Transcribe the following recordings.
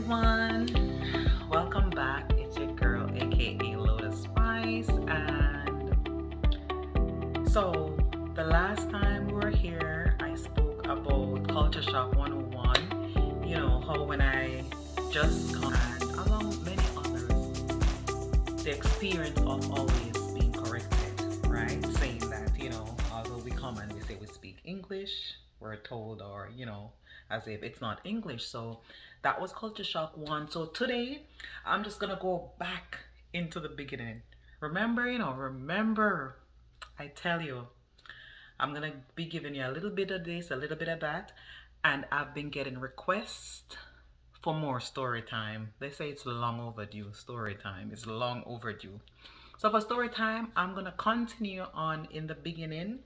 everyone, welcome back. It's your girl, aka Lotus Spice. And so, the last time we were here, I spoke about Culture Shock 101. You know, how when I just come and along many others, the experience of always being corrected, right? Saying that, although we come and we say we speak English, we're told, or, as if it's not English. So that was Culture Shock 1. So today, I'm just gonna go back into the beginning. Remember, I tell you, I'm gonna be giving you a little bit of this, a little bit of that, and I've been getting requests for more story time. They say it's long overdue. Story time is long overdue. So for story time, I'm gonna continue on in the beginning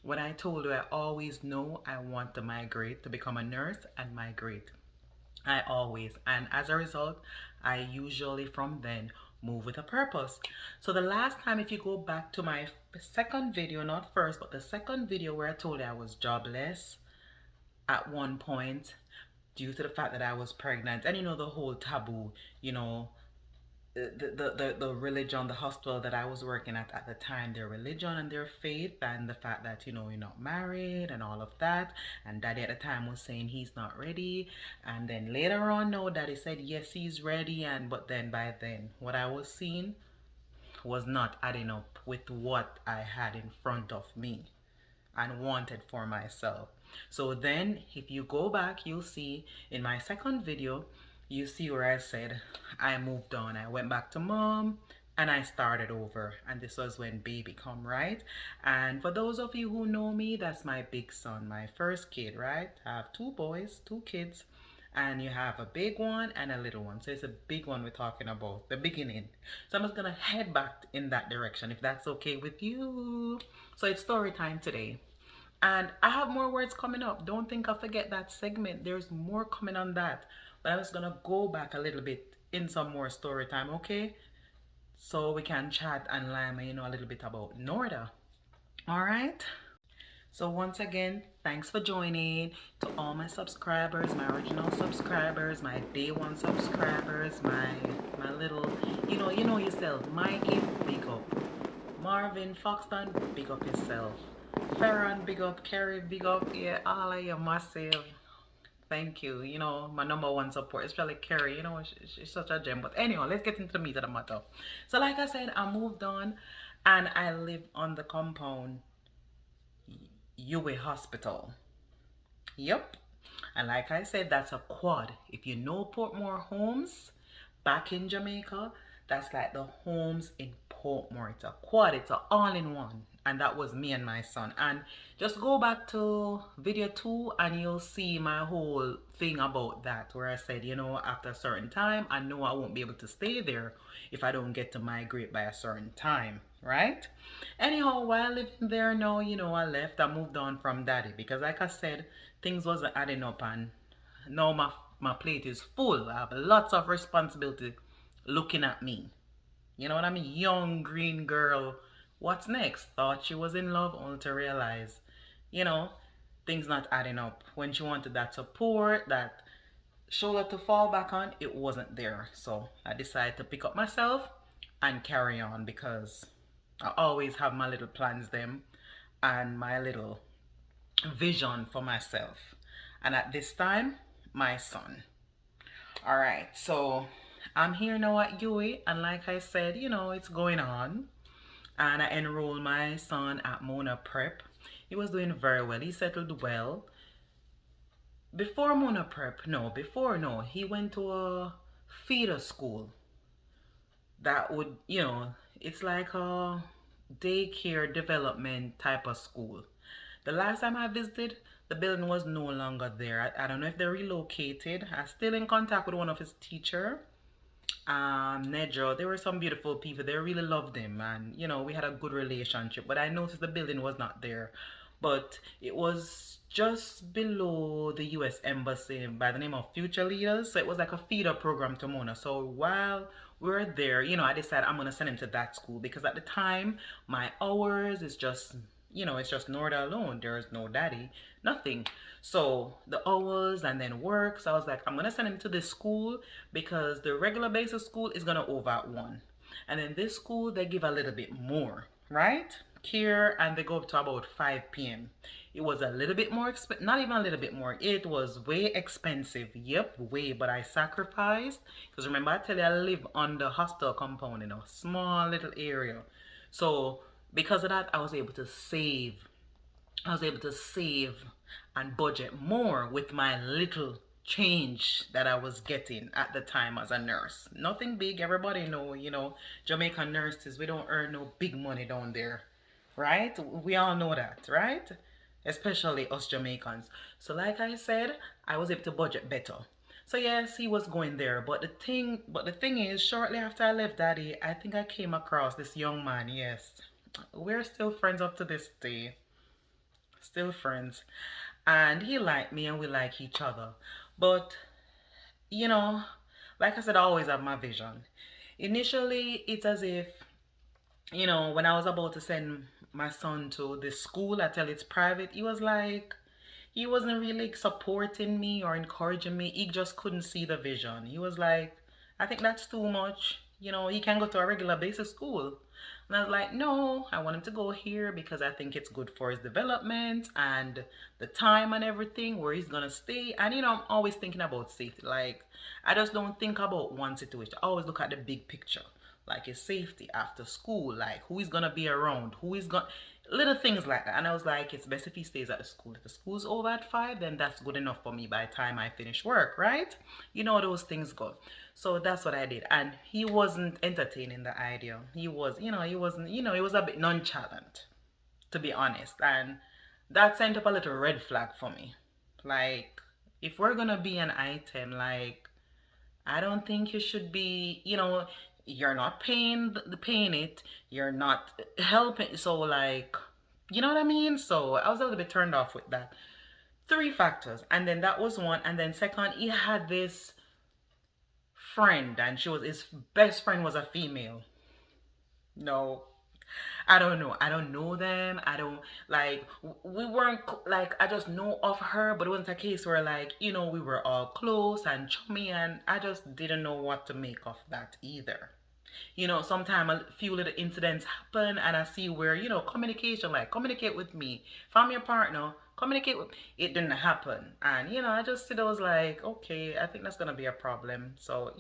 when I told you I always know I want to migrate to become a nurse and migrate. I always, and as a result, I usually from then move with a purpose. So the last time, if you go back to my second video, not first, but the second video where I told you I was jobless at one point due to the fact that I was pregnant, and the whole taboo, you know, the religion, the hospital that I was working at the time, their religion and their faith, and the fact that you're not married and all of that. And daddy at the time was saying he's not ready, and then later on, no, daddy said yes, he's ready. And but then by then, what I was seeing was not adding up with what I had in front of me and wanted for myself. So then if you go back, you'll see in my second video, you see where I said I moved on. I went back to mom and I started over. And this was when baby come, right? And for those of you who know me, that's my big son, my first kid, right? I have two boys, two kids. And you have a big one and a little one. So it's a big one we're talking about, the beginning. So I'm just gonna head back in that direction if that's okay with you. So it's story time today. And I have more words coming up. Don't think I forget that segment. There's more coming on that. But I'm just gonna go back a little bit in some more story time, okay? So we can chat and learn, a little bit about Norda. All right. So once again, thanks for joining. To all my subscribers, my original subscribers, my day one subscribers, my little, you know yourself. Mikey, big up. Marvin Foxton, big up yourself. Farron, big up. Kerry, big up. Yeah, all of you massive. Thank you. My number one support, especially Kerry. She's such a gem. But anyway, let's get into the meat of the matter. So, like I said, I moved on and I live on the compound UA Hospital. Yep. And like I said, that's a quad. If you know Portmore Homes back in Jamaica, that's like the homes in Portmore. It's a quad, it's an all-in-one. And that was me and my son. And just go back to video 2 and you'll see my whole thing about that, where I said, after a certain time, I know I won't be able to stay there if I don't get to migrate by a certain time, right? Anyhow, while living there now, I left. I moved on from daddy because, like I said, things wasn't adding up, and now my plate is full. I have lots of responsibility looking at me. You know what I mean? Young green girl. What's next? Thought she was in love, only to realize, you know, things not adding up. When she wanted that support, that shoulder to fall back on, it wasn't there. So I decided to pick up myself and carry on because I always have my little plans them and my little vision for myself. And at this time, my son. All right, so I'm here now at UE, and like I said, it's going on. And I enrolled my son at Mona Prep. He was doing very well. He settled well. Before Mona Prep, no, he went to a feeder school that would, it's like a daycare development type of school. The last time I visited, the building was no longer there. I don't know if they relocated. I'm still in contact with one of his teacher, Nedro. There were some beautiful people. They really loved him, and we had a good relationship. But I noticed the building was not there. But it was just below the U.S. Embassy by the name of Future Leaders. So it was like a feeder program to Mona. So while we were there, I decided I'm gonna send him to that school because at the time my hours is just it's just Norda alone. There's no daddy, nothing. So the hours and then work. So I was like, I'm gonna send him to this school because the regular basic school is gonna over at 1. And then this school they give a little bit more, right? Care, and they go up to about 5 p.m. It was a little bit more not even a little bit more. It was way expensive. Yep, way, but I sacrificed because remember I tell you I live on the hostel compound in a small little area. So because of that, I was able to save and budget more with my little change that I was getting at the time as a nurse. Nothing big. Everybody know, Jamaican nurses, we don't earn no big money down there. Right? We all know that, right? Especially us Jamaicans. So like I said, I was able to budget better. So yes, he was going there, but the thing is, shortly after I left Daddy, I think I came across this young man. Yes, we're still friends up to this day, still friends, and he liked me and we like each other. But you know, like I said, I always have my vision. Initially, it's as if when I was about to send my son to this school, I tell it's private, he wasn't really supporting me or encouraging me. He just couldn't see the vision. He was like, I think that's too much. He can go to a regular basic school. And I was like, no, I want him to go here because I think it's good for his development and the time and everything where he's gonna stay. And I'm always thinking about safety. Like, I just don't think about one situation. I always look at the big picture. Like his safety after school, like who is gonna be around, who is gonna little things like that. And I was like, it's best if he stays at the school. If the school's over at 5, then that's good enough for me by the time I finish work, right? Those things go. So that's what I did. And he wasn't entertaining the idea. He was a bit nonchalant, to be honest. And that sent up a little red flag for me. Like, if we're gonna be an item, like, I don't think you should be, you're not paying it, you're not helping. So like, you know what I mean? So I was a little bit turned off with that. 3 factors. And then that was one. And then second, he had this friend and his best friend was a female. No, I don't know. I don't know them. I don't like. We weren't like. I just know of her, but it wasn't a case where like we were all close and chummy, and I just didn't know what to make of that either. Sometimes a few little incidents happen, and I see where communication, like communicate with me, if I'm your partner, communicate with. It didn't happen, and I just I was like, okay, I think that's gonna be a problem. So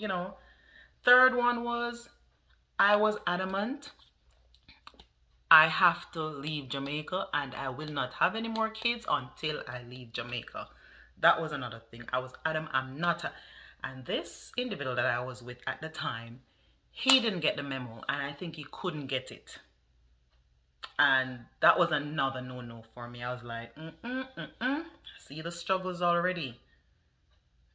third one was I was adamant I have to leave Jamaica and I will not have any more kids until I leave Jamaica. That was another thing. I was Adam, I'm not a, and this individual that I was with at the time, he didn't get the memo and I think he couldn't get it. And that was another no-no for me. I was like, see the struggles already.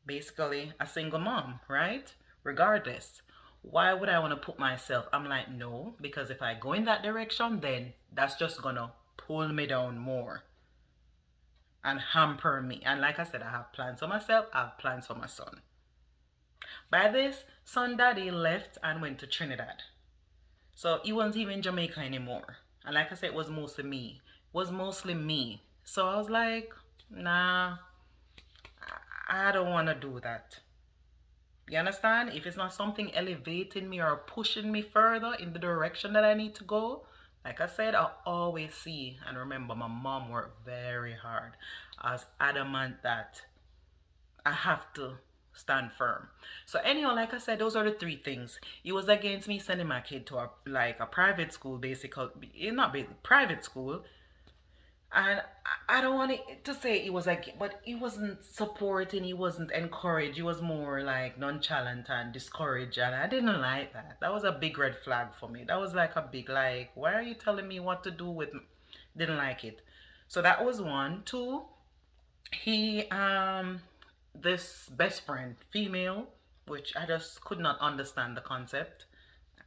Basically a single mom, right? Regardless. Why would I want to put myself? I'm like, no, because if I go in that direction, then that's just gonna pull me down more and hamper me. And like I said, I have plans for myself, I have plans for my son. By this, son daddy left and went to Trinidad. So he wasn't even in Jamaica anymore. And like I said, it was mostly me. It was mostly me. So I was like, nah, I don't want to do that. You understand? If it's not something elevating me or pushing me further in the direction that I need to go, like I said, I always see and remember my mom worked very hard. I was adamant that I have to stand firm. So anyhow, like I said, those are the 3 things. It was against me sending my kid to a private school, basically, not private school, and I don't want it to say he was like, but he wasn't supporting, he wasn't encouraged, he was more like nonchalant and discouraged, and I didn't like that. That was a big red flag for me. That was like a big like, why are you telling me what to do with? Didn't like it. So that was one. Two, he this best friend, female, which I just could not understand the concept,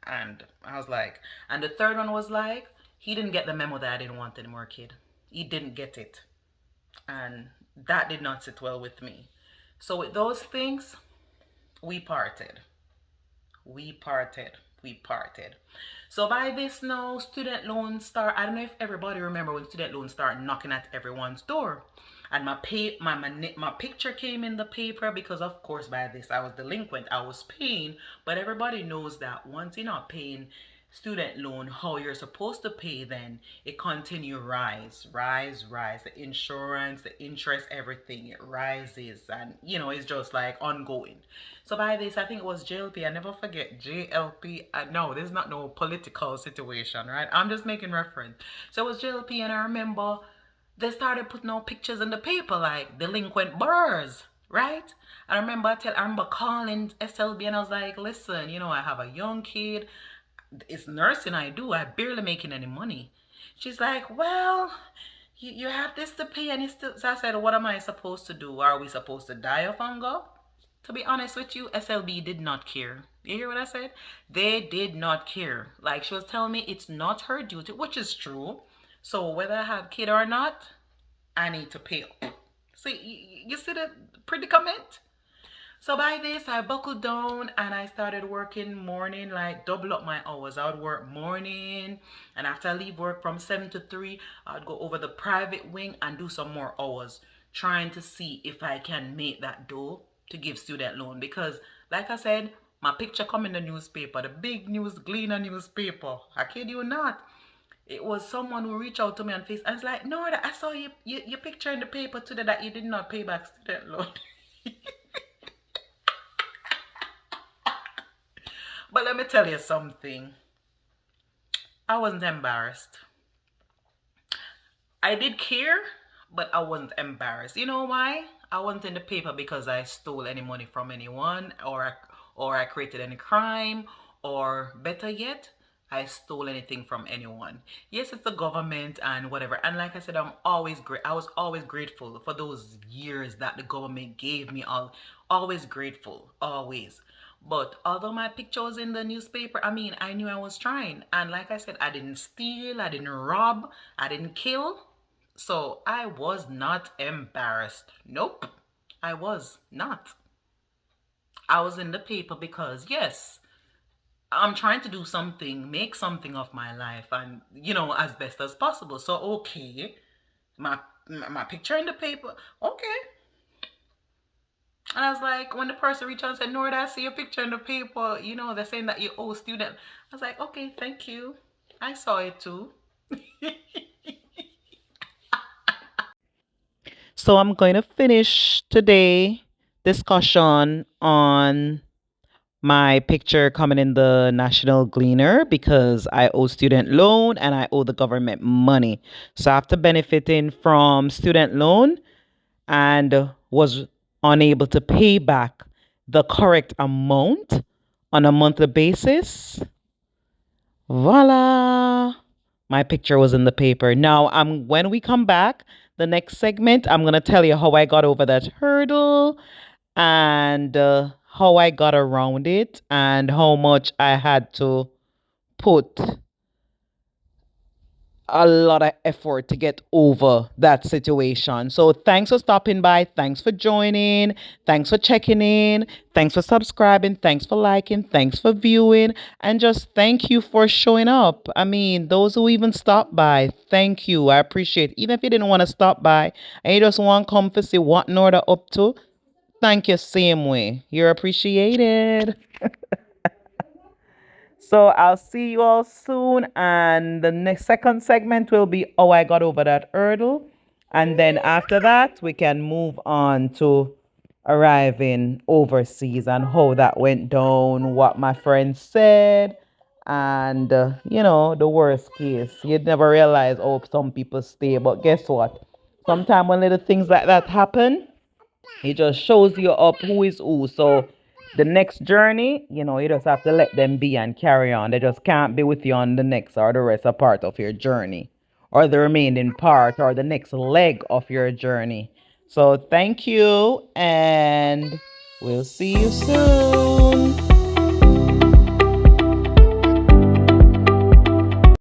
and I was like, and the third one was like, he didn't get the memo that I didn't want any more kid. He didn't get it. And that did not sit well with me. So with those things, we parted. We parted. we parted. So by this now, student loans start. I don't know if everybody remember when student loans start knocking at everyone's door. And my picture came in the paper because of course by this I was delinquent. I was paying, but everybody knows that once you're not paying student loan how you're supposed to pay, then it continue rise. The insurance, the interest, everything, it rises, and it's just like ongoing. So by this, I think it was JLP. I never forget JLP. No, this is not no political situation, right? I'm just making reference. So it was JLP, and I remember they started putting out pictures in the paper like delinquent borrowers, right? I remember calling SLB, and I was like, listen, I have a young kid. It's nursing I do. I barely making any money. She's like, well, you have this to pay, and it's still. So I said, what am I supposed to do? Are we supposed to die of hunger? To be honest with you, SLB did not care. You hear what I said? They did not care. Like, she was telling me it's not her duty, which is true. So whether I have kid or not, I need to pay. See, you see the predicament? So by this, I buckled down and I started working morning, like double up my hours. I would work morning, and after I leave work from 7 to 3, I'd go over the private wing and do some more hours, trying to see if I can make that dough to give student loan. Because like I said, my picture come in the newspaper, the big news, Gleaner newspaper. I kid you not. It was someone who reached out to me on Facebook. I was like, no, I saw your picture in the paper today that you did not pay back student loan. But let me tell you something. I wasn't embarrassed. I did care, but I wasn't embarrassed. You know why? I wasn't in the paper because I stole any money from anyone, or I created any crime, or better yet, I stole anything from anyone. Yes, it's the government and whatever. And like I said, I was always grateful for those years that the government gave me. Always grateful, always. But although my picture was in the newspaper, I mean, I knew I was trying. And like I said, I didn't steal, I didn't rob, I didn't kill. So I was not embarrassed. Nope, I was not. I was in the paper because, yes, I'm trying to do something, make something of my life, and as best as possible. So okay, my picture in the paper, okay. And I was like, when the person reached out and said, Nord, I see your picture in the paper, they're saying that you owe student. I was like, okay, thank you. I saw it too. So I'm going to finish today discussion on my picture coming in the National Gleaner because I owe student loan and I owe the government money. So after benefiting from student loan and was unable to pay back the correct amount on a monthly basis, voila, my picture was in the paper. Now, when we come back, the next segment, I'm gonna tell you how I got over that hurdle and how I got around it and how much I had to put a lot of effort to get over that situation. So thanks for stopping by. Thanks for joining. Thanks for checking in. Thanks for subscribing. Thanks for liking. Thanks for viewing. And just thank you for showing up. I mean, those who even stopped by, thank you. I appreciate it. Even if you didn't want to stop by and you just want to come to see what Norda up to, thank you same way. You're appreciated. So I'll see you all soon. And the next second segment will be how I got over that hurdle. And then after that, we can move on to arriving overseas and how that went down, what my friends said, and the worst case. You'd never realize, oh, some people stay. But guess what? Sometimes when little things like that happen, it just shows you up who is who. So the next journey, you just have to let them be and carry on. They just can't be with you on the next or the rest of part of your journey or the remaining part or the next leg of your journey. So thank you and we'll see you soon.